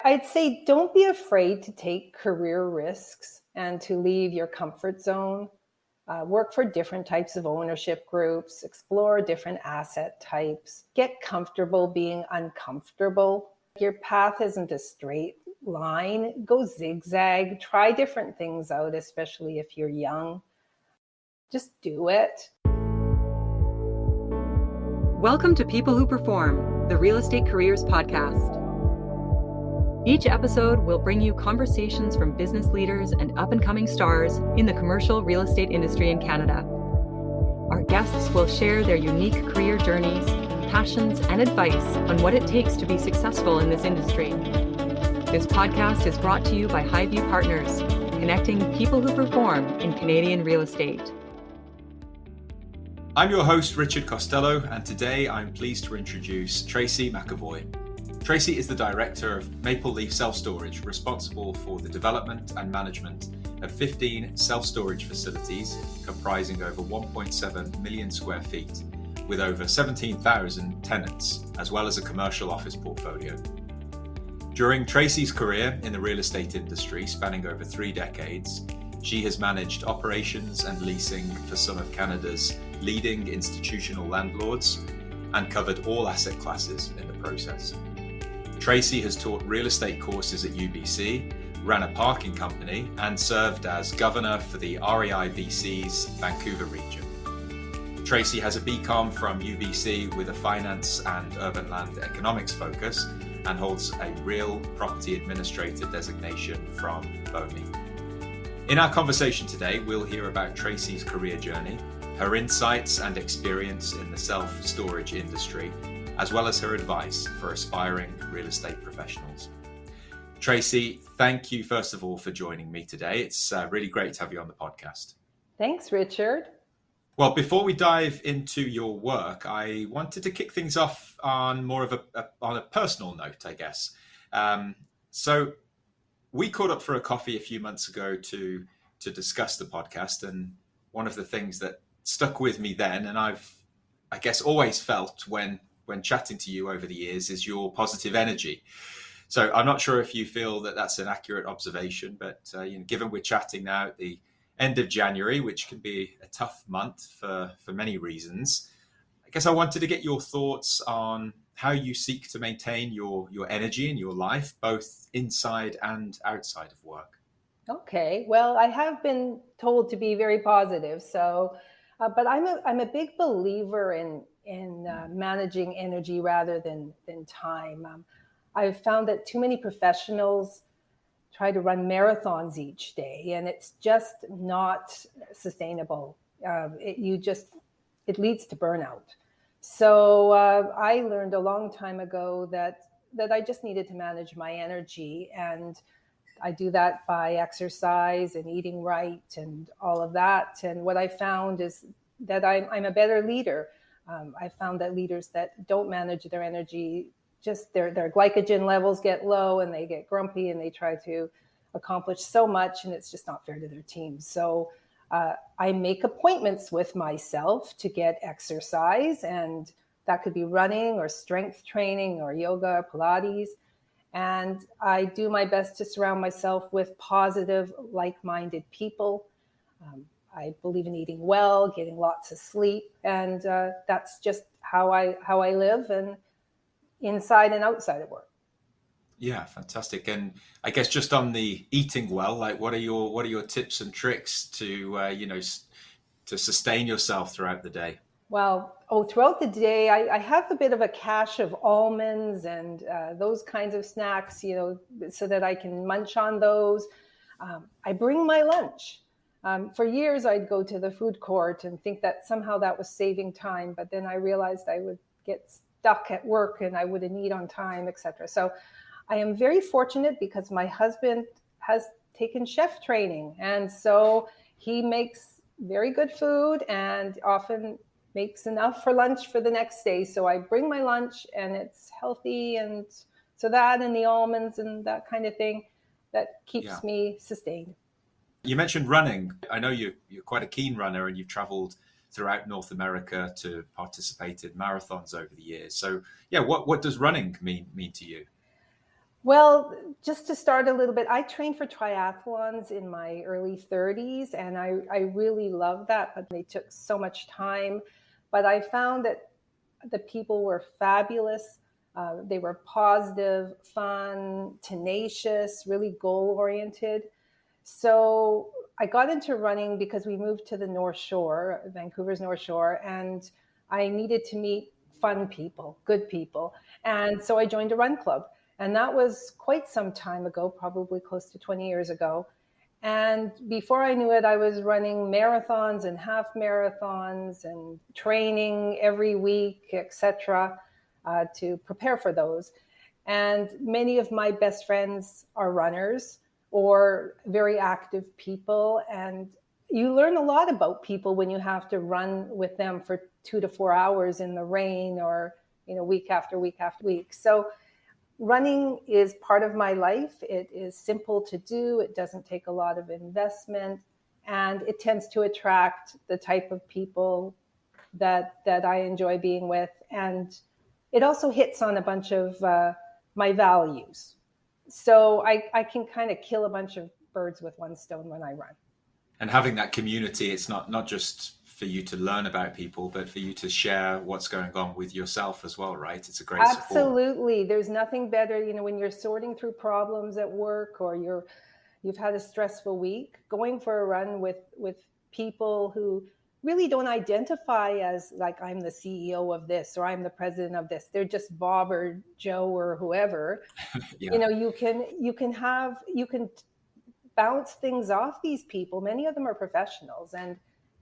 I'd say don't be afraid to take career risks and to leave your comfort zone. Work for different types of ownership groups, explore different asset types, get comfortable being uncomfortable. Your path isn't a straight line, go zigzag, try different things out, especially if you're young. Just do it. Welcome to People Who Perform, the Real Estate Careers Podcast. Each episode will bring you conversations from business leaders and up-and-coming stars in the commercial real estate industry in Canada. Our guests will share their unique career journeys, passions, and advice on what it takes to be successful in this industry. This podcast is brought to you by Highview Partners, connecting people who perform in Canadian real estate. I'm your host, Richard Costello, and today I'm pleased to introduce Tracy McEvoy. Tracy is the director of Maple Leaf Self-Storage, responsible for the development and management of 15 self-storage facilities comprising over 1.7 million square feet, with over 17,000 tenants, as well as a commercial office portfolio. During Tracy's career in the real estate industry, spanning over 3 decades, she has managed operations and leasing for some of Canada's leading institutional landlords and covered all asset classes in the process. Tracy has taught real estate courses at UBC, ran a parking company, and served as governor for the REI BC's Vancouver region. Tracy has a BCom from UBC with a finance and urban land economics focus and holds a real property administrator designation from BOMI. In our conversation today, we'll hear about Tracy's career journey, her insights and experience in the self-storage industry, as well as her advice for aspiring real estate professionals. Tracy, thank you first of all for joining me today. It's really great to have you on the podcast. Thanks, Richard. Well, before we dive into your work, I wanted to kick things off on more of a personal note, I guess. So we caught up for a coffee a few months ago to discuss the podcast, and one of the things that stuck with me then, and I've, I guess, always felt when chatting to you over the years, is your positive energy. So I'm not sure if you feel that that's an accurate observation, but given we're chatting now at the end of January, which can be a tough month for many reasons, I guess I wanted to get your thoughts on how you seek to maintain your energy in your life, both inside and outside of work. Okay, well, I have been told to be very positive, so but I'm a big believer in managing energy rather than time. I've found that too many professionals try to run marathons each day, and it's just not sustainable. It leads to burnout. So I learned a long time ago that I just needed to manage my energy, and I do that by exercise and eating right and all of that. And what I found is that I'm a better leader. I found that leaders that don't manage their energy, just their glycogen levels get low and they get grumpy and they try to accomplish so much, and it's just not fair to their team. So I make appointments with myself to get exercise, and that could be running or strength training or yoga, Pilates. And I do my best to surround myself with positive, like-minded people. I believe in eating well, getting lots of sleep, and that's just how I live, and inside and outside of work. Yeah, fantastic. And I guess just on the eating well, like what are your tips and tricks to to sustain yourself throughout the day? Well, throughout the day, I have a bit of a cache of almonds and those kinds of snacks, so that I can munch on those. I bring my lunch. For years, I'd go to the food court and think that somehow that was saving time, but then I realized I would get stuck at work and I wouldn't eat on time, etc. So I am very fortunate because my husband has taken chef training, and so he makes very good food and often makes enough for lunch for the next day. So I bring my lunch and it's healthy, and so that and the almonds and that kind of thing, that keeps me sustained. You mentioned running. I know you're quite a keen runner, and you've traveled throughout North America to participate in marathons over the years. So, what does running mean to you? Well, just to start a little bit, I trained for triathlons in my early 30s, and I really loved that, but they took so much time. But I found that the people were fabulous. They were positive, fun, tenacious, really goal oriented. So I got into running because we moved to the North Shore, Vancouver's North Shore, and I needed to meet fun people, good people. And so I joined a run club. And that was quite some time ago, probably close to 20 years ago. And before I knew it, I was running marathons and half marathons and training every week, etc., to prepare for those. And many of my best friends are runners or very active people. And you learn a lot about people when you have to run with them for 2 to 4 hours in the rain or, week after week after week. So running is part of my life. It is simple to do. It doesn't take a lot of investment, and it tends to attract the type of people that I enjoy being with. And it also hits on a bunch of my values. So I can kind of kill a bunch of birds with one stone when I run. And having that community, it's not just for you to learn about people, but for you to share what's going on with yourself as well, right? It's a great support. Absolutely. There's nothing better, when you're sorting through problems at work or you've had a stressful week, going for a run with people who really don't identify as like, I'm the CEO of this or I'm the president of this. They're just Bob or Joe or whoever. Yeah. You can bounce things off these people. Many of them are professionals, and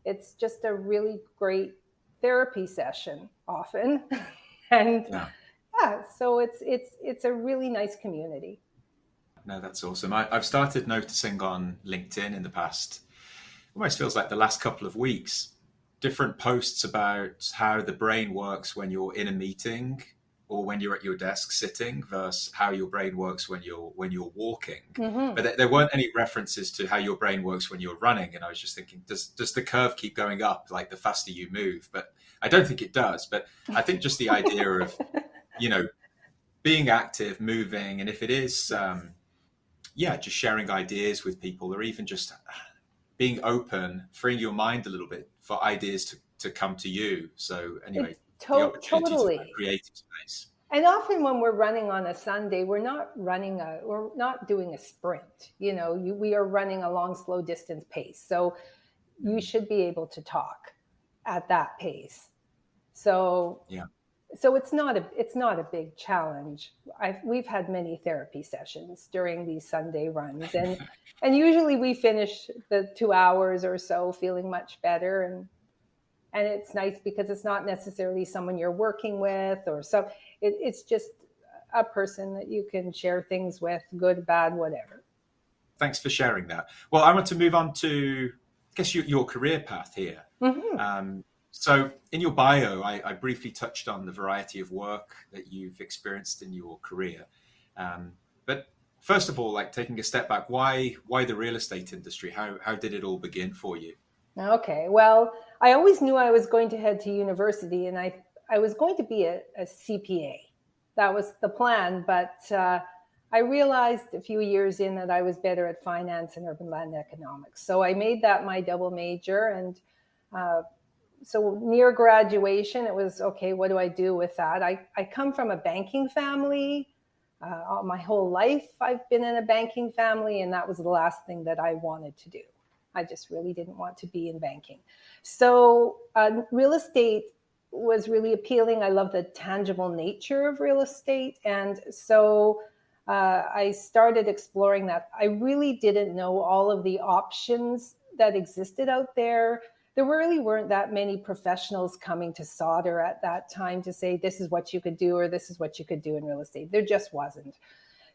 it's just a really great therapy session often. And so it's a really nice community. No, that's awesome. I've started noticing on LinkedIn in the past, almost feels like the last couple of weeks, different posts about how the brain works when you're in a meeting or when you're at your desk sitting versus how your brain works when you're walking. Mm-hmm. But there weren't any references to how your brain works when you're running. And I was just thinking, does the curve keep going up like the faster you move? But I don't think it does. But I think just the idea of, being active, moving, and if it is, just sharing ideas with people, or even just being open, freeing your mind a little bit for ideas to come to you. So anyway, the opportunity totally. to create space. And often when we're running on a Sunday, we're not doing a sprint. We are running a long, slow distance pace. So you should be able to talk at that pace. So So it's not a big challenge. We've had many therapy sessions during these Sunday runs, and usually we finish the 2 hours or so feeling much better, and it's nice because it's not necessarily someone you're working with, or so it's just a person that you can share things with, good, bad, whatever. Thanks for sharing that. Well, I want to move on to, I guess, your career path here. Mm-hmm. So in your bio, I briefly touched on the variety of work that you've experienced in your career. But first of all, like taking a step back, why the real estate industry? How did it all begin for you? Okay, well, I always knew I was going to head to university, and I was going to be a CPA. That was the plan, but I realized a few years in that I was better at finance and urban land economics. So I made that my double major, and so near graduation, it was, okay, what do I do with that? I come from a banking family. My whole life, I've been in a banking family, and that was the last thing that I wanted to do. I just really didn't want to be in banking. So real estate was really appealing. I love the tangible nature of real estate. And so I started exploring that. I really didn't know all of the options that existed out there. There really weren't that many professionals coming to Sauder at that time to say, this is what you could do, or this is what you could do in real estate. There just wasn't.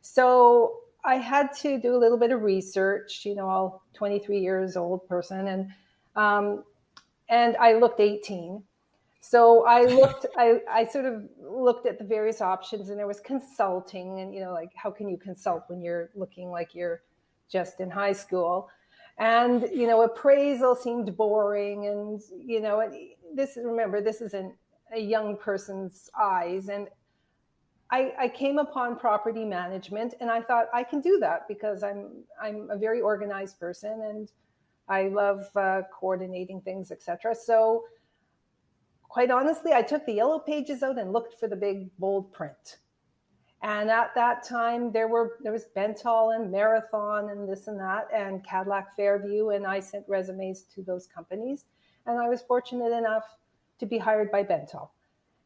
So I had to do a little bit of research, all 23 years old person. And I looked 18. So I sort of looked at the various options, and there was consulting, and, like, how can you consult when you're looking like you're just in high school? And, appraisal seemed boring. And, this is a young person's eyes. And I came upon property management, and I thought I can do that because I'm a very organized person, and I love coordinating things, etc. So quite honestly, I took the yellow pages out and looked for the big bold print. And at that time, there was Bentall and Marathon and this and that, and Cadillac Fairview, and I sent resumes to those companies. And I was fortunate enough to be hired by Bentall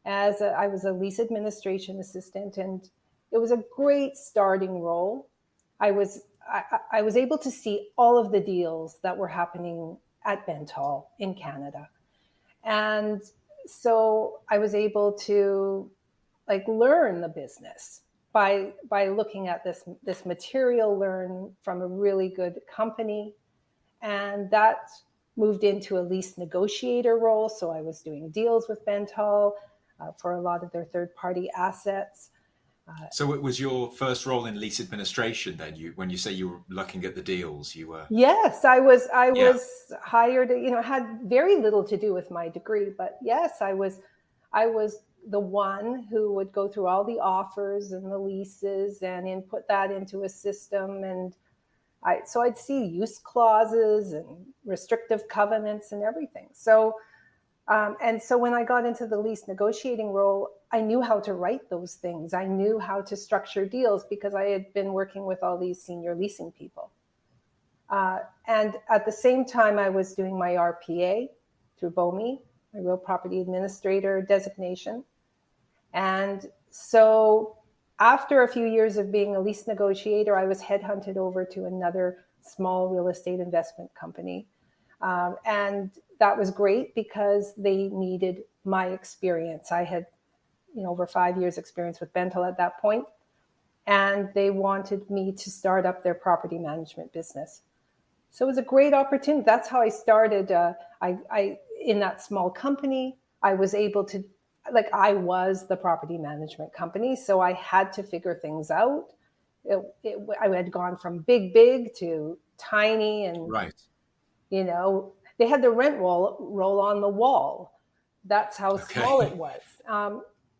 I was a lease administration assistant, and it was a great starting role. I was able to see all of the deals that were happening at Bentall in Canada, and so I was able to learn the business by looking at this material, learn from a really good company, and that moved into a lease negotiator role. So I was doing deals with Bentall for a lot of their third-party assets. So it was your first role in lease administration then? When you say you were looking at the deals, you were... Yes, I was hired, had very little to do with my degree, but yes, I was the one who would go through all the offers and the leases and input that into a system. And so I'd see use clauses and restrictive covenants and everything. So when I got into the lease negotiating role, I knew how to write those things. I knew how to structure deals because I had been working with all these senior leasing people. And at the same time, I was doing my RPA through BOMI, my Real Property Administrator designation. And so after a few years of being a lease negotiator, I was headhunted over to another small real estate investment company. And that was great because they needed my experience. I had, over 5 years experience with Bentall at that point, and they wanted me to start up their property management business. So it was a great opportunity. That's how I started. I in that small company, I was able to, I was the property management company, so I had to figure things out. I had gone from big to tiny, and right. They had the rent roll on the wall. That's how small it was.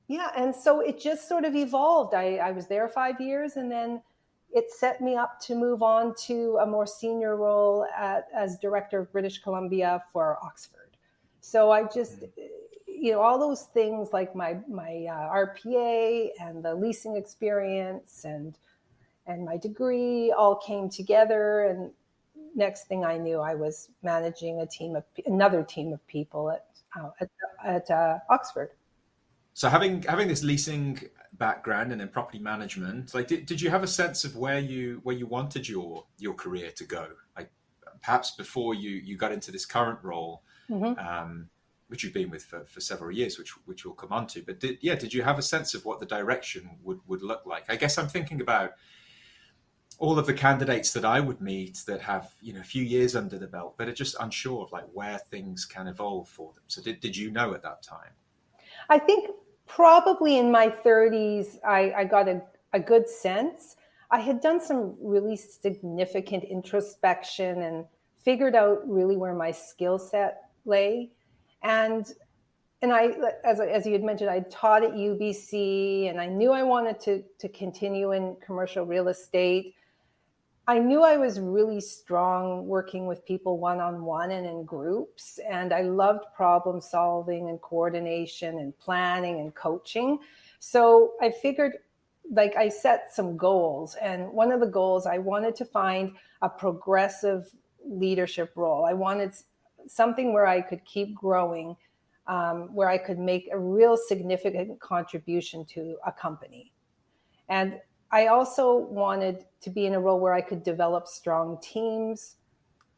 And so it just sort of evolved. I was there 5 years, and then it set me up to move on to a more senior role as director of British Columbia for Oxford. So I just, all those things like my RPA and the leasing experience and my degree all came together. And next thing I knew, I was managing another team of people at Oxford. So having this leasing background and in property management, did you have a sense of where you wanted your career to go? Perhaps before you got into this current role, which you've been with for several years, which we'll come on to. But did you have a sense of what the direction would look like? I guess I'm thinking about all of the candidates that I would meet that have a few years under the belt, but are just unsure of where things can evolve for them. So did you know at that time? I think probably in my 30s, I got a good sense. I had done some really significant introspection and figured out really where my skill set lay. And I, as you had mentioned, I taught at UBC, and I knew I wanted to continue in commercial real estate. I knew I was really strong working with people one-on-one and in groups, and I loved problem solving and coordination and planning and coaching. So I figured, I set some goals, and one of the goals, I wanted to find a progressive leadership role. I wanted something where I could keep growing, where I could make a real significant contribution to a company. And I also wanted to be in a role where I could develop strong teams.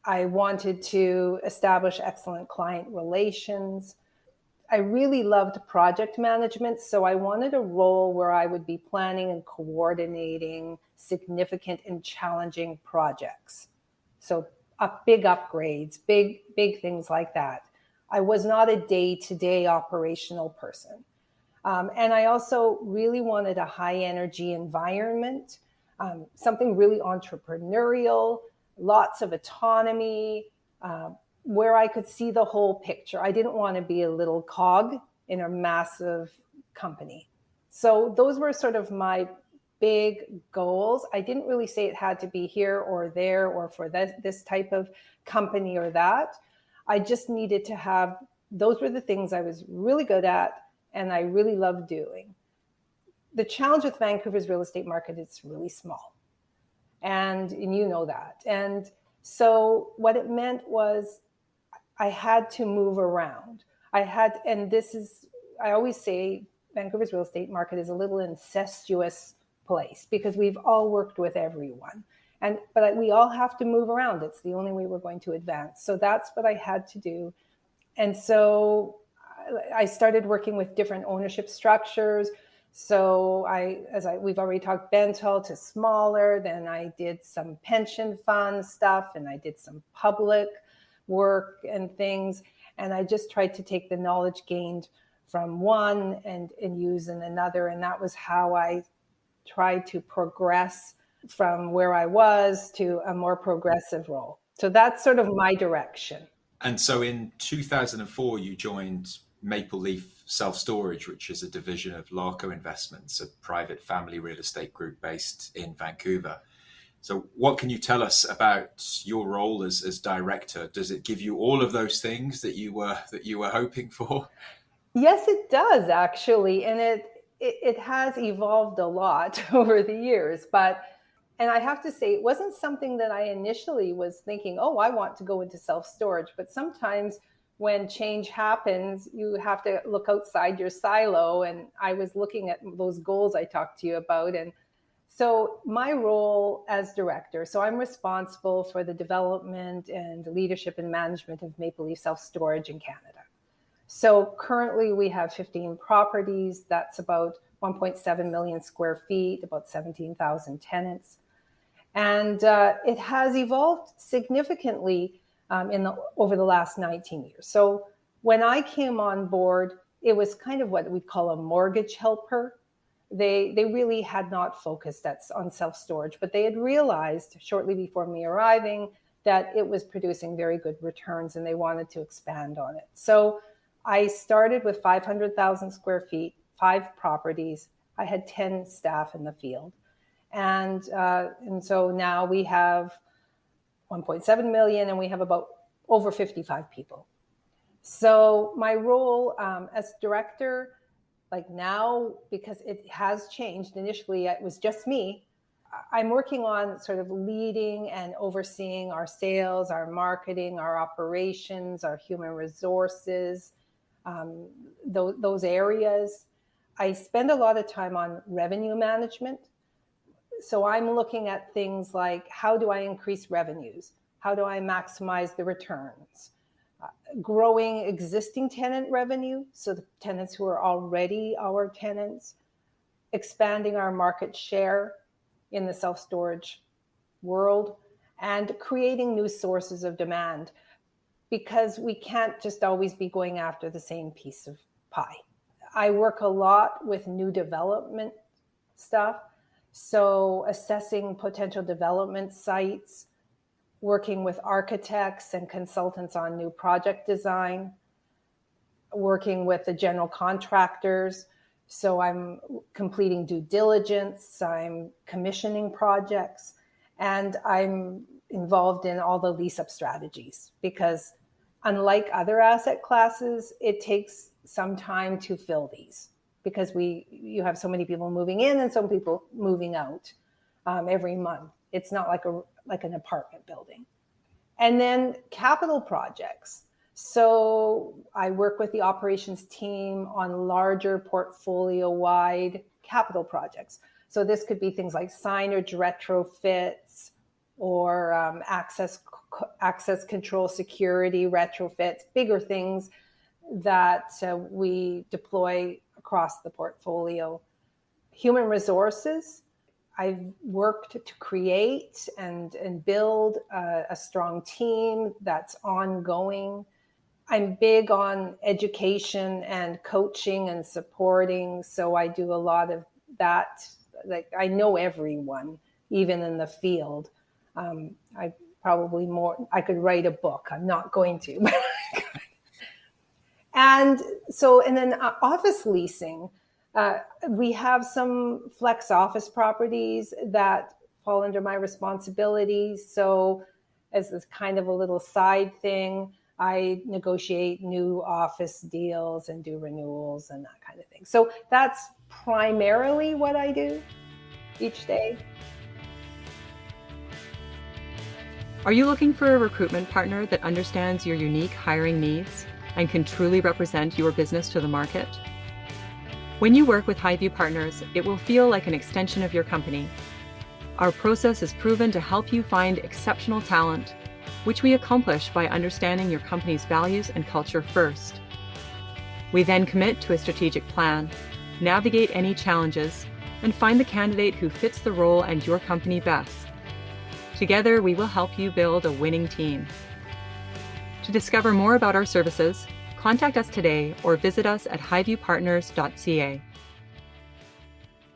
I wanted to establish excellent client relations. I really loved project management, so I wanted a role where I would be planning and coordinating significant and challenging projects. So big upgrades, big things like that. I was not a day-to-day operational person. And I also really wanted a high energy environment, something really entrepreneurial, lots of autonomy, where I could see the whole picture. I didn't want to be a little cog in a massive company. So those were sort of my big goals. I didn't really say it had to be here or there or for this type of company or that. I just needed to have, those were the things I was really good at and I really loved doing. The challenge with Vancouver's real estate market, it's really small. And you know that. And so what it meant was I had to move around. And this is, I always say Vancouver's real estate market is a little incestuous place because we've all worked with everyone. But we all have to move around. It's the only way we're going to advance. So that's what I had to do. And so I started working with different ownership structures. So we've already talked Bentall to smaller, then I did some pension fund stuff and I did some public work and things. And I just tried to take the knowledge gained from one and use in another. And that was how I tried to progress from where I was to a more progressive role. So that's sort of my direction. And so in 2004, you joined Maple Leaf Self-Storage, which is a division of Larco Investments, a private family real estate group based in Vancouver. So what can you tell us about your role as director? Does it give you all of those things that you were hoping for? Yes, it does actually. And it has evolved a lot over the years, and I have to say, it wasn't something that I initially was thinking, oh, I want to go into self-storage. But sometimes when change happens, you have to look outside your silo. And I was looking at those goals I talked to you about. And so my role as director, so I'm responsible for the development and leadership and management of Maple Leaf Self-Storage in Canada. So currently we have 15 properties. That's about 1.7 million square feet, about 17,000 tenants. And it has evolved significantly over the last 19 years. So when I came on board, it was kind of what we'd call a mortgage helper. They really had not focused on self-storage, but they had realized shortly before me arriving that it was producing very good returns and they wanted to expand on it. So I started with 500,000 square feet, 5 properties. I had 10 staff in the field. And so now we have 1.7 million and we have about over 55 people. So my role as director, like now, because it has changed, initially it was just me, I'm working on sort of leading and overseeing our sales, our marketing, our operations, our human resources, those areas. I spend a lot of time on revenue management. So I'm looking at things like, how do I increase revenues? How do I maximize the returns? Growing existing tenant revenue, so the tenants who are already our tenants, expanding our market share in the self-storage world, and creating new sources of demand, because we can't just always be going after the same piece of pie. I work a lot with new development stuff. So assessing potential development sites, working with architects and consultants on new project design, working with the general contractors. So I'm completing due diligence, I'm commissioning projects, and I'm involved in all the lease-up strategies, because unlike other asset classes, it takes some time to fill these, because you have so many people moving in and some people moving out every month. It's not like an apartment building. And then capital projects. So I work with the operations team on larger portfolio-wide capital projects. So this could be things like signage retrofits or access control security retrofits, bigger things that we deploy across the portfolio. Human resources, I've worked to create and build a strong team that's ongoing. I'm big on education and coaching and supporting, so I do a lot of that. Like, I know everyone, even in the field. I could write a book. I'm not going to. And then office leasing. We have some flex office properties that fall under my responsibilities. So as this kind of a little side thing, I negotiate new office deals and do renewals and that kind of thing. So that's primarily what I do each day. Are you looking for a recruitment partner that understands your unique hiring needs and can truly represent your business to the market? When you work with Highview Partners, it will feel like an extension of your company. Our process is proven to help you find exceptional talent, which we accomplish by understanding your company's values and culture first. We then commit to a strategic plan, navigate any challenges, and find the candidate who fits the role and your company best. Together, we will help you build a winning team. To discover more about our services, contact us today or visit us at highviewpartners.ca.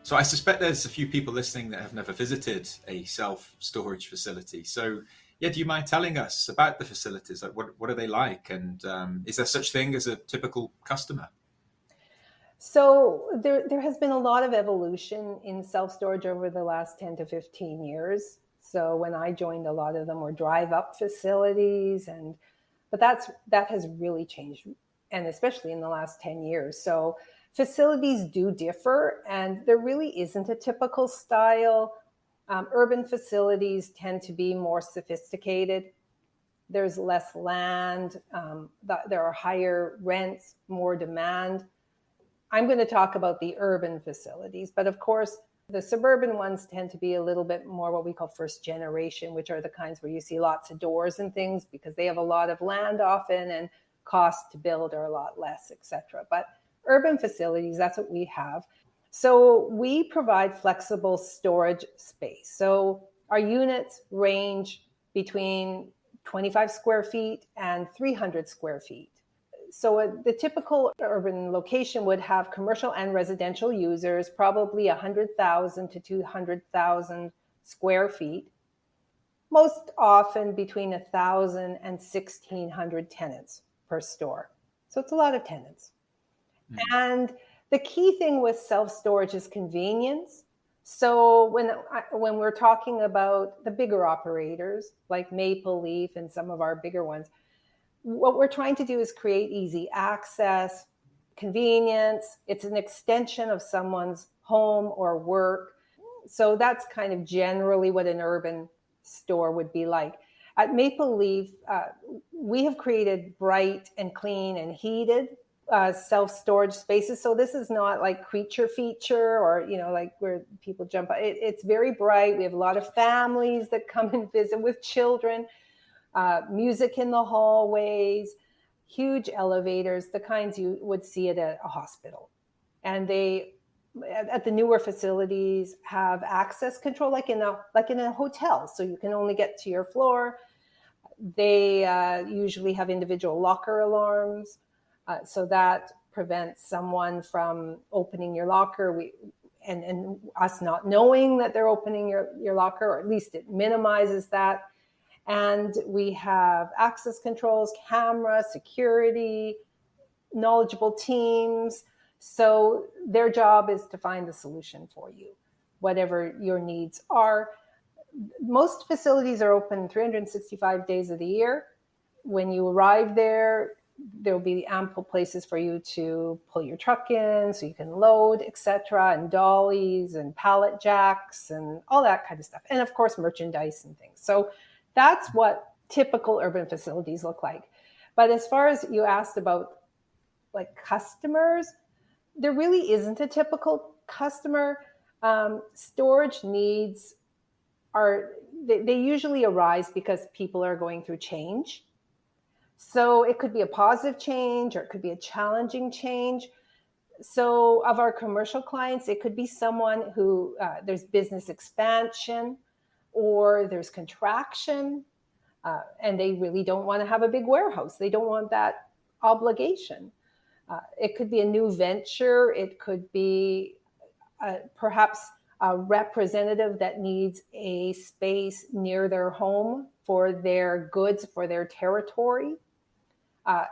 So I suspect there's a few people listening that have never visited a self-storage facility. So yeah, do you mind telling us about the facilities? Like what are they like? And is there such thing as a typical customer? So there has been a lot of evolution in self-storage over the last 10 to 15 years. So when I joined, a lot of them were drive-up facilities, but that has really changed, and especially in the last 10 years. So facilities do differ, and there really isn't a typical style. Urban facilities tend to be more sophisticated. There's less land. There are higher rents, more demand. I'm going to talk about the urban facilities, but of course, the suburban ones tend to be a little bit more what we call first generation, which are the kinds where you see lots of doors and things because they have a lot of land often and costs to build are a lot less, etc. But urban facilities, that's what we have. So we provide flexible storage space. So our units range between 25 square feet and 300 square feet. So the typical urban location would have commercial and residential users, probably 100,000 to 200,000 square feet, most often between 1,000 and 1,600 tenants per store. So it's a lot of tenants. And the key thing with self-storage is convenience. So when we're talking about the bigger operators like Maple Leaf and some of our bigger ones, what we're trying to do is create easy access, convenience. It's an extension of someone's home or work. So that's kind of generally what an urban store would be like. At Maple Leaf, we have created bright and clean and heated self-storage spaces. So this is not like creature feature or, like where people jump. It's very bright. We have a lot of families that come and visit with children. Music in the hallways, huge elevators, the kinds you would see at a hospital. And they, at the newer facilities, have access control like in a hotel. So you can only get to your floor. They usually have individual locker alarms. So that prevents someone from opening your locker and us not knowing that they're opening your locker, or at least it minimizes that. And we have access controls, camera, security, knowledgeable teams. So their job is to find the solution for you, whatever your needs are. Most facilities are open 365 days of the year. When you arrive there, there'll be ample places for you to pull your truck in so you can load, etc., and dollies and pallet jacks and all that kind of stuff. And of course, merchandise and things. So that's what typical urban facilities look like. But as far as you asked about like customers, there really isn't a typical customer. Storage needs they usually arise because people are going through change. So it could be a positive change or it could be a challenging change. So of our commercial clients, it could be someone who there's business expansion, or there's contraction, and they really don't want to have a big warehouse. They don't want that obligation. It could be a new venture. It could be perhaps a representative that needs a space near their home for their goods, for their territory.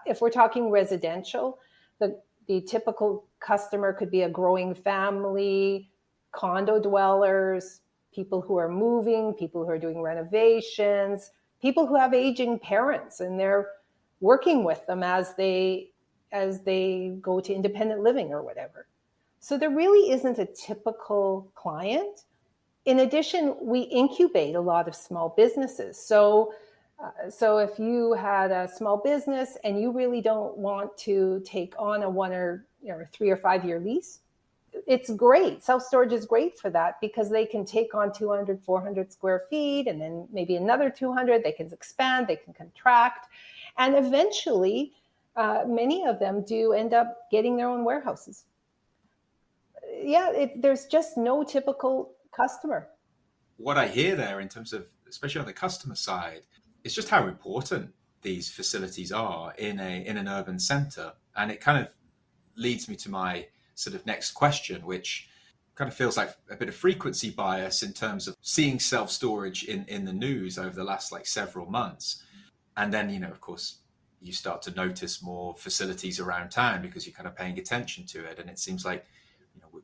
If we're talking residential, the typical customer could be a growing family, condo dwellers, people who are moving, people who are doing renovations, people who have aging parents and they're working with them as they go to independent living or whatever. So there really isn't a typical client. In addition, we incubate a lot of small businesses. So if you had a small business and you really don't want to take on a 1 or 3 or 5 year lease, it's great. Self-storage is great for that because they can take on 200, 400 square feet and then maybe another 200. They can expand, they can contract. And eventually, many of them do end up getting their own warehouses. Yeah, there's just no typical customer. What I hear there in terms of, especially on the customer side, is just how important these facilities are in an urban center. And it kind of leads me to my sort of next question, which kind of feels like a bit of frequency bias in terms of seeing self-storage in the news over the last several months. And then, of course, you start to notice more facilities around town because you're kind of paying attention to it. And it seems like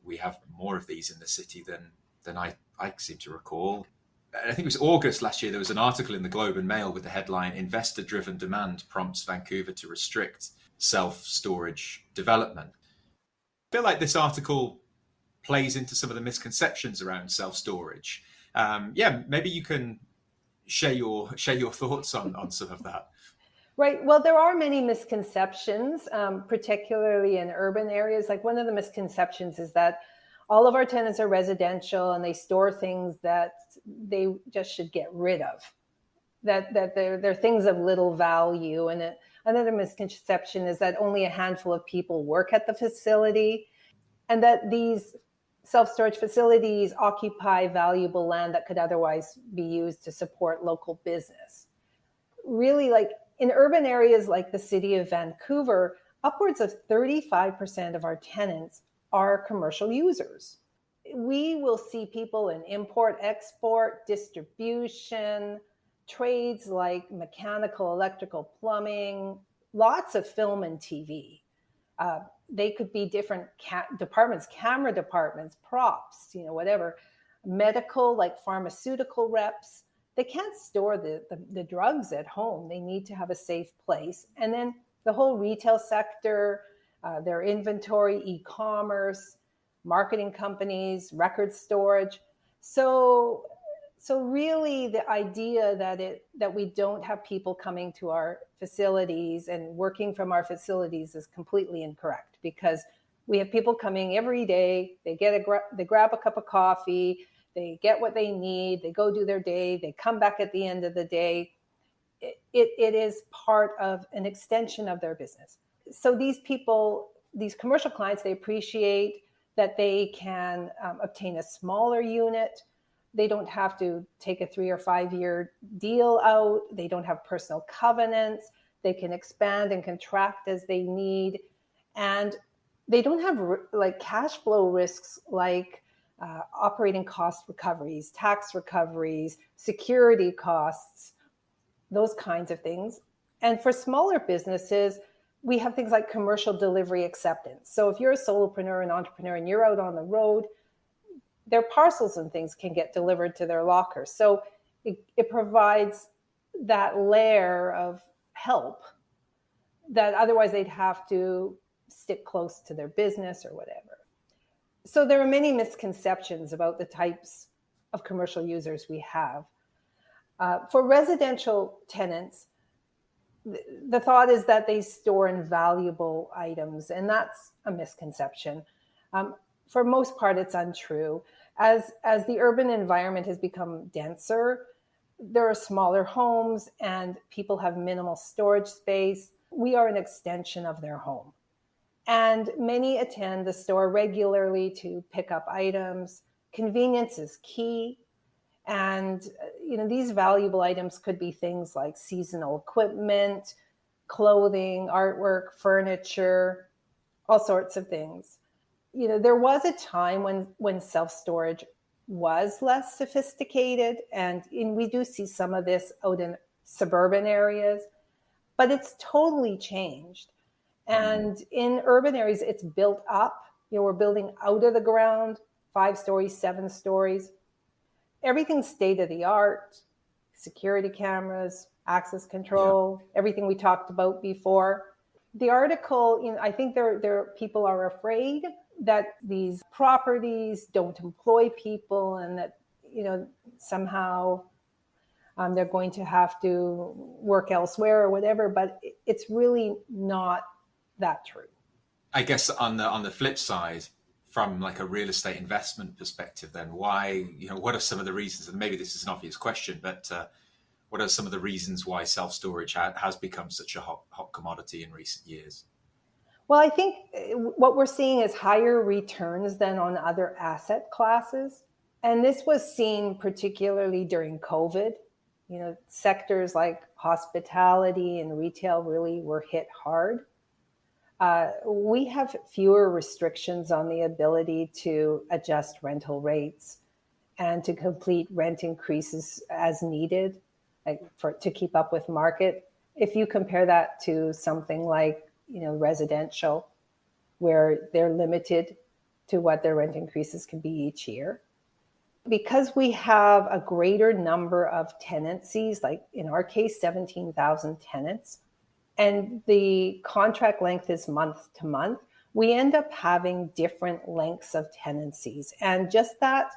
we have more of these in the city than I seem to recall. I think it was August last year, there was an article in the Globe and Mail with the headline, "Investor-Driven Demand Prompts Vancouver to Restrict Self-Storage Development." I feel like this article plays into some of the misconceptions around self-storage. Maybe you can share your thoughts on some of that. Right. Well, there are many misconceptions, particularly in urban areas. Like one of the misconceptions is that all of our tenants are residential and they store things that they just should get rid of, that they're things of little value. And another misconception is that only a handful of people work at the facility and that these self-storage facilities occupy valuable land that could otherwise be used to support local business. Really, in urban areas like the city of Vancouver, upwards of 35% of our tenants are commercial users. We will see people in import, export, distribution, trades like mechanical, electrical, plumbing, lots of film and TV. They could be different departments, camera departments, props, whatever. Medical, like pharmaceutical reps. They can't store the drugs at home. They need to have a safe place. And then the whole retail sector, their inventory, e-commerce, marketing companies, record storage. So really the idea that we don't have people coming to our facilities and working from our facilities is completely incorrect, because we have people coming every day. They grab a cup of coffee, they get what they need, they go do their day, they come back at the end of the day. It is part of an extension of their business. So these people, these commercial clients, they appreciate that they can obtain a smaller unit. They don't have to take a 3 or 5 year deal out. They don't have personal covenants. They can expand and contract as they need. And they don't have cash flow risks like operating cost recoveries, tax recoveries, security costs, those kinds of things. And for smaller businesses, we have things like commercial delivery acceptance. So if you're a solopreneur, an entrepreneur, and you're out on the road, their parcels and things can get delivered to their lockers. So it provides that layer of help that otherwise they'd have to stick close to their business or whatever. So there are many misconceptions about the types of commercial users we have. For residential tenants, the thought is that they store invaluable items, and that's a misconception. For most part, it's untrue. As the urban environment has become denser, there are smaller homes and people have minimal storage space. We are an extension of their home. And many attend the store regularly to pick up items. Convenience is key. And these valuable items could be things like seasonal equipment, clothing, artwork, furniture, all sorts of things. There was a time when self-storage was less sophisticated, and we do see some of this out in suburban areas, but it's totally changed. And in urban areas, it's built up We're building out of the ground, 5 stories, 7 stories. Everything's state of the art, security cameras, access control, everything we talked about before. The article, I think there people are afraid that these properties don't employ people and that, somehow they're going to have to work elsewhere or whatever, but it's really not that true. I guess on the flip side, from like a real estate investment perspective, then why, what are some of the reasons, and maybe this is an obvious question, but what are some of the reasons why self-storage has become such a hot commodity in recent years? Well, I think what we're seeing is higher returns than on other asset classes. And this was seen particularly during COVID. Sectors like hospitality and retail really were hit hard. We have fewer restrictions on the ability to adjust rental rates and to complete rent increases as needed, to keep up with market. If you compare that to something like, residential, where they're limited to what their rent increases can be each year. Because we have a greater number of tenancies, like in our case, 17,000 tenants, and the contract length is month to month, we end up having different lengths of tenancies. And just that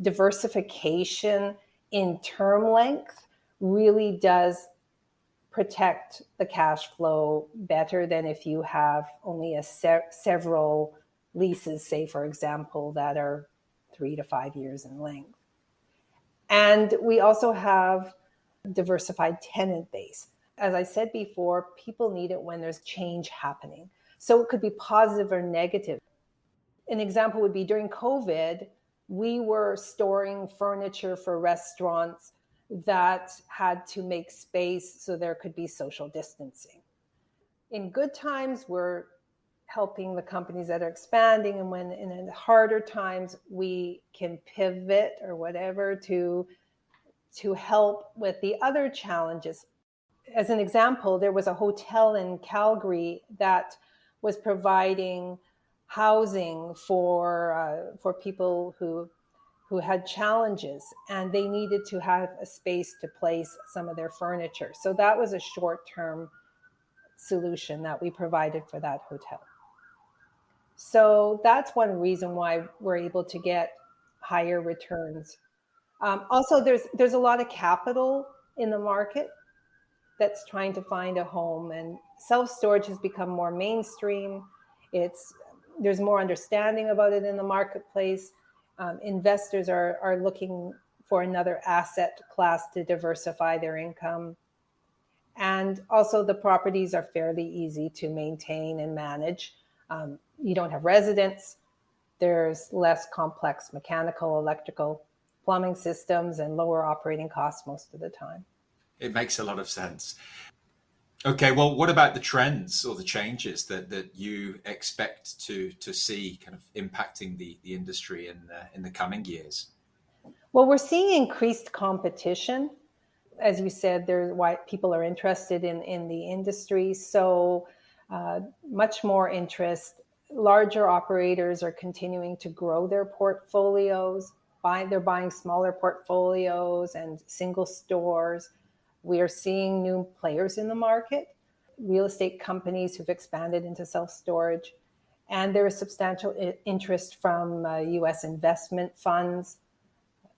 diversification in term length really does protect the cash flow better than if you have only several leases, say, for example, that are 3 to 5 years in length. And we also have diversified tenant base. As I said before, people need it when there's change happening. So it could be positive or negative. An example would be during COVID, we were storing furniture for restaurants that had to make space so there could be social distancing. In good times, we're helping the companies that are expanding, and when in harder times, we can pivot or whatever to help with the other challenges. As an example, there was a hotel in Calgary that was providing housing for people who had challenges, and they needed to have a space to place some of their furniture. So that was a short-term solution that we provided for that hotel. So that's one reason why we're able to get higher returns. Also, there's a lot of capital in the market that's trying to find a home, and self-storage has become more mainstream. There's more understanding about it in the marketplace. Investors are looking for another asset class to diversify their income. And also the properties are fairly easy to maintain and manage. You don't have residents. There's less complex mechanical, electrical, plumbing systems, and lower operating costs most of the time. It makes a lot of sense. Okay, well, what about the trends or the changes that you expect to see kind of impacting the industry in the coming years? Well, we're seeing increased competition. As you said, there's why people are interested in the industry. So much more interest. Larger operators are continuing to grow their portfolios. They're buying smaller portfolios and single stores. We are seeing new players in the market, real estate companies who've expanded into self-storage. And there is substantial interest from U.S. investment funds.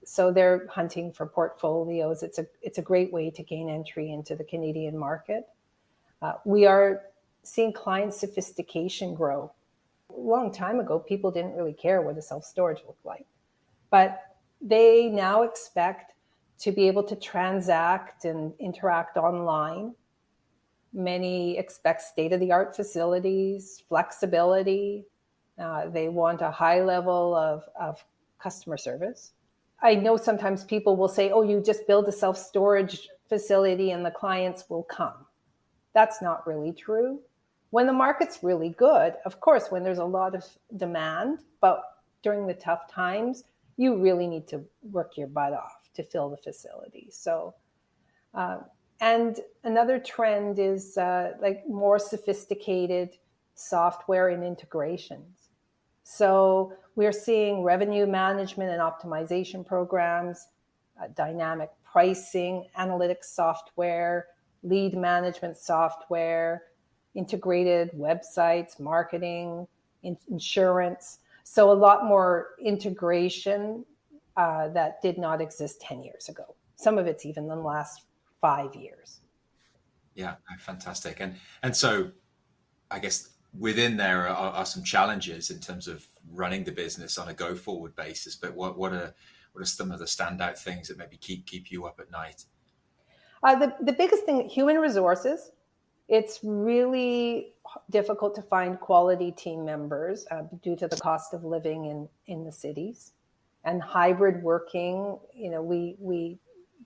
So they're hunting for portfolios. It's a great way to gain entry into the Canadian market. We are seeing client sophistication grow. A long time ago, people didn't really care what a self-storage looked like. But they now expect to be able to transact and interact online. Many expect state-of-the-art facilities, flexibility. They want a high level of customer service. I know sometimes people will say, oh, you just build a self-storage facility and the clients will come. That's not really true. When the market's really good, of course, when there's a lot of demand, but during the tough times, you really need to work your butt off to fill the facility. So, and another trend is like more sophisticated software and integrations. So we're seeing revenue management and optimization programs, dynamic pricing, analytics software, lead management software, integrated websites, marketing, insurance. So a lot more integration that did not exist 10 years ago. Some of it's even in the last 5 years. Yeah, fantastic. And so I guess within there are some challenges in terms of running the business on a go forward basis. But what are some of the standout things that maybe keep you up at night? The biggest thing, human resources. It's really difficult to find quality team members due to the cost of living in the cities, and hybrid working. We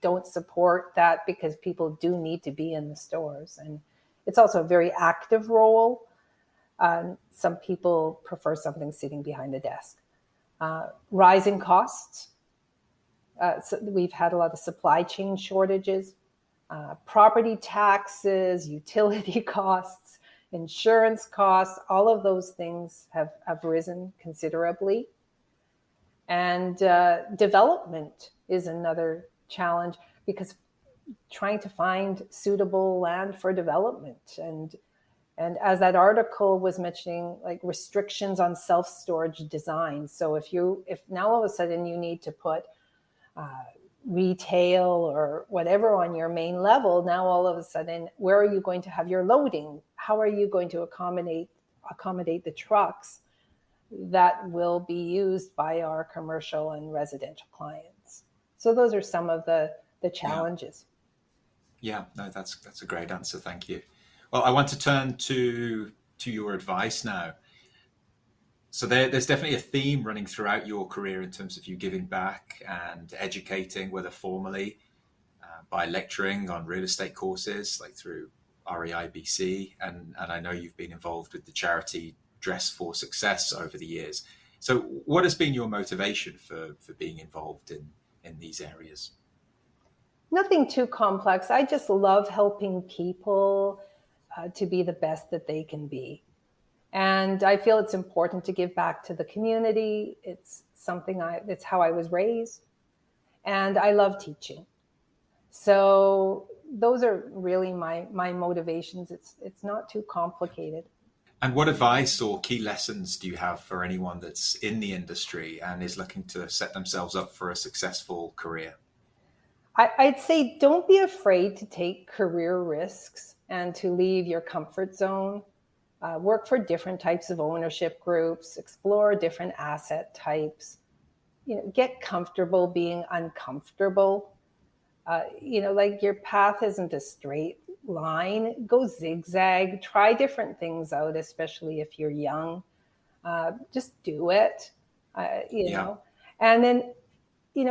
don't support that because people do need to be in the stores, and it's also a very active role. Some people prefer something sitting behind a desk. Rising costs. So we've had a lot of supply chain shortages. Property taxes, utility costs, insurance costs, all of those things have risen considerably. And development is another challenge, because trying to find suitable land for development. And as that article was mentioning, like restrictions on self-storage design. So if now all of a sudden you need to put retail or whatever on your main level, now all of a sudden, where are you going to have your loading? How are you going to accommodate the trucks that will be used by our commercial and residential clients? So those are some of the challenges. Yeah, no, that's a great answer. Thank you. Well, I want to turn to your advice now. So there's definitely a theme running throughout your career in terms of you giving back and educating, whether formally by lecturing on real estate courses, like through REIBC, and I know you've been involved with the charity Dress for Success over the years. So what has been your motivation for being involved in these areas? Nothing too complex. I just love helping people to be the best that they can be. And I feel it's important to give back to the community. It's it's how I was raised. And I love teaching. So those are really my motivations. It's not too complicated. And what advice or key lessons do you have for anyone that's in the industry and is looking to set themselves up for a successful career? I'd say don't be afraid to take career risks and to leave your comfort zone. Work for different types of ownership groups, explore different asset types, get comfortable being uncomfortable. Like your path isn't a straight line, go zigzag, try different things out, especially if you're young. Just do it, know, and then,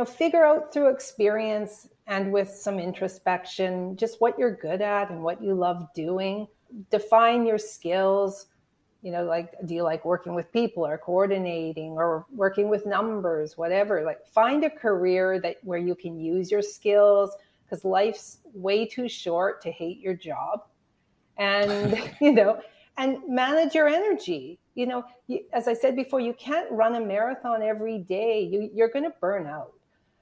figure out through experience and with some introspection, just what you're good at and what you love doing. Define your skills, like, do you like working with people or coordinating or working with numbers, whatever. Like, find a career where you can use your skills, because life's way too short to hate your job. And, and manage your energy. As I said before, you can't run a marathon every day. You're going to burn out.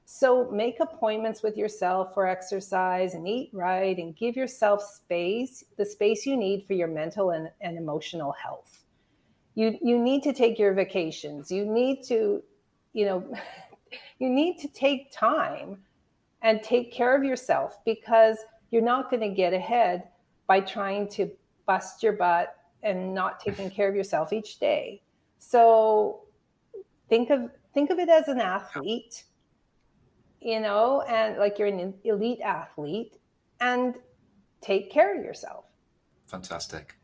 So make appointments with yourself for exercise and eat right and give yourself the space you need for your mental and emotional health. You need to take your vacations. You need to, you need to take time and take care of yourself, because you're not going to get ahead by trying to bust your butt and not taking care of yourself each day. So think of it as an athlete. And like you're an elite athlete, and take care of yourself. Fantastic.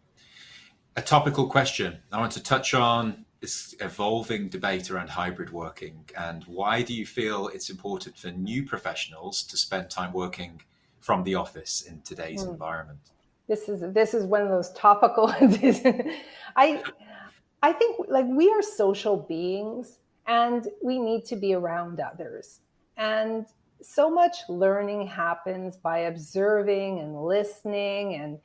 A topical question. I want to touch on this evolving debate around hybrid working, and why do you feel it's important for new professionals to spend time working from the office in today's environment? This is one of those topical ones. I think, like, we are social beings and we need to be around others. And so much learning happens by observing and listening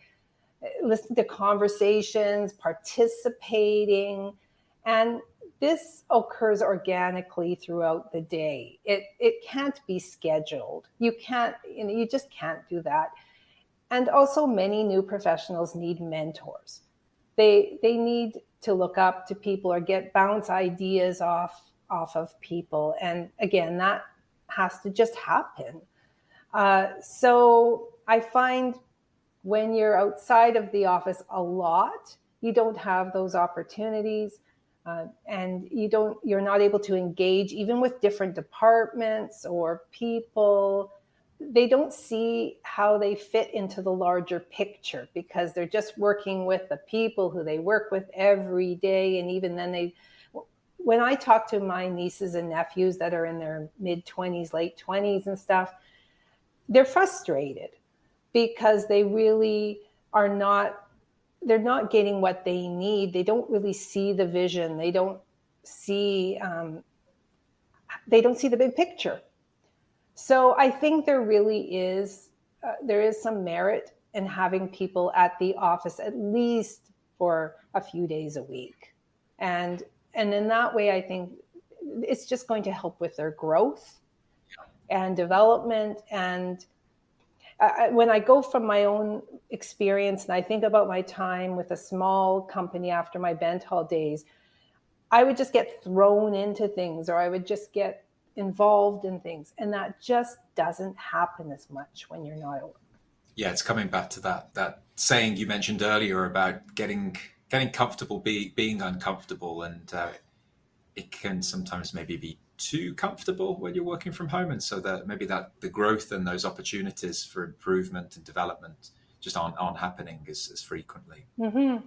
to conversations, participating. And this occurs organically throughout the day. It can't be scheduled. You just can't do that. And also many new professionals need mentors. They need to look up to people or bounce ideas off of people. And again, that has to just happen. So I find when you're outside of the office a lot, you don't have those opportunities, and you're not able to engage even with different departments or people. They don't see how they fit into the larger picture because they're just working with the people who they work with every day. And even then when I talk to my nieces and nephews that are in their mid-20s, late 20s and stuff, they're frustrated because they really they're not getting what they need. They don't really see the vision. They don't see the big picture. So I think there really is some merit in having people at the office at least for a few days a week. And in that way, I think it's just going to help with their growth and development. And when I go from my own experience and I think about my time with a small company after my bent hall days, I would just get thrown into things, or I would just get involved in things, and that just doesn't happen as much when you're not at work. Yeah, it's coming back to that saying you mentioned earlier about getting comfortable being uncomfortable, and it can sometimes maybe be too comfortable when you're working from home, and so that maybe that the growth and those opportunities for improvement and development just aren't happening as frequently. Mm-hmm.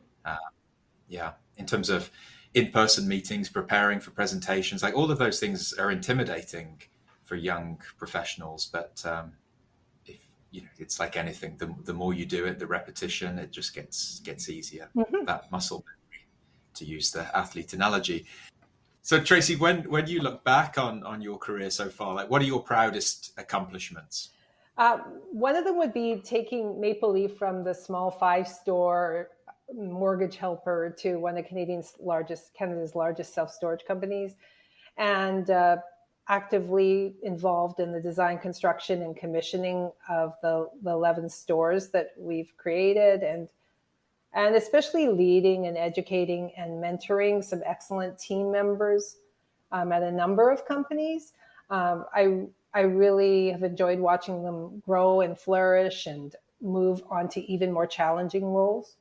In terms of in-person meetings, preparing for presentations, like all of those things are intimidating for young professionals. But it's like anything, the more you do it, the repetition, it just gets easier. Mm-hmm. That muscle memory, to use the athlete analogy. So Tracy, when you look back on your career so far, like what are your proudest accomplishments? One of them would be taking Maple Leaf from the small 5-store mortgage helper to one of Canada's largest self-storage companies, and actively involved in the design, construction, and commissioning of the 11 stores that we've created, and especially leading and educating and mentoring some excellent team members at a number of companies. I really have enjoyed watching them grow and flourish and move on to even more challenging roles.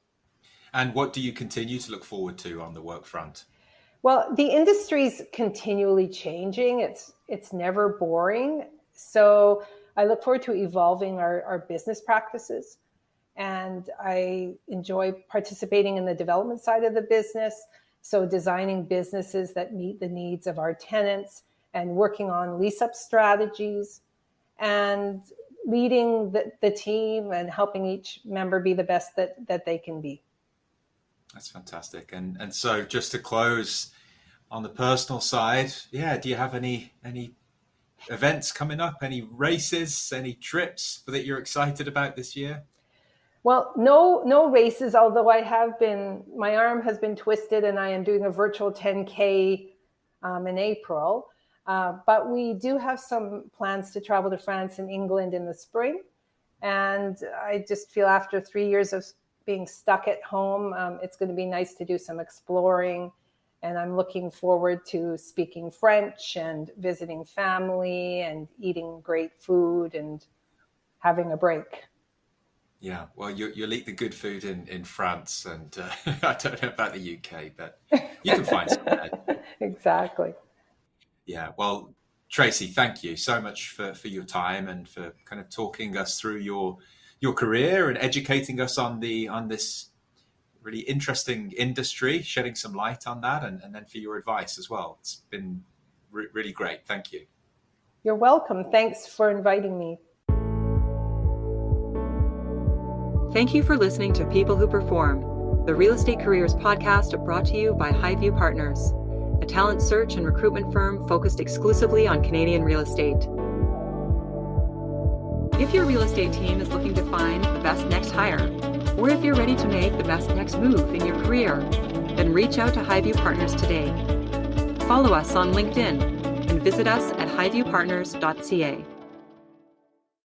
And what do you continue to look forward to on the work front? Well, the industry's continually changing. It's never boring. So I look forward to evolving our business practices. And I enjoy participating in the development side of the business. So designing businesses that meet the needs of our tenants and working on lease-up strategies and leading the team and helping each member be the best that they can be. That's fantastic. And so just to close on the personal side, do you have any events coming up, any races, any trips that you're excited about this year? Well, no races, although my arm has been twisted and I am doing a virtual 10K in April. But we do have some plans to travel to France and England in the spring. And I just feel after 3 years of being stuck at home, it's going to be nice to do some exploring. And I'm looking forward to speaking French and visiting family and eating great food and having a break. Yeah, well, you'll eat the good food in France, and I don't know about the UK, but you can find some there. Exactly. Yeah, well, Tracy, thank you so much for your time and for kind of talking us through your career and educating us on this really interesting industry, shedding some light on that, and then for your advice as well. It's been really great. Thank you. You're welcome. Thanks for inviting me. Thank you for listening to People Who Perform, the Real Estate Careers podcast brought to you by Highview Partners, a talent search and recruitment firm focused exclusively on Canadian real estate. If your real estate team is looking to find the best next hire, or if you're ready to make the best next move in your career, then reach out to Highview Partners today. follow us on LinkedIn and visit us at highviewpartners.ca.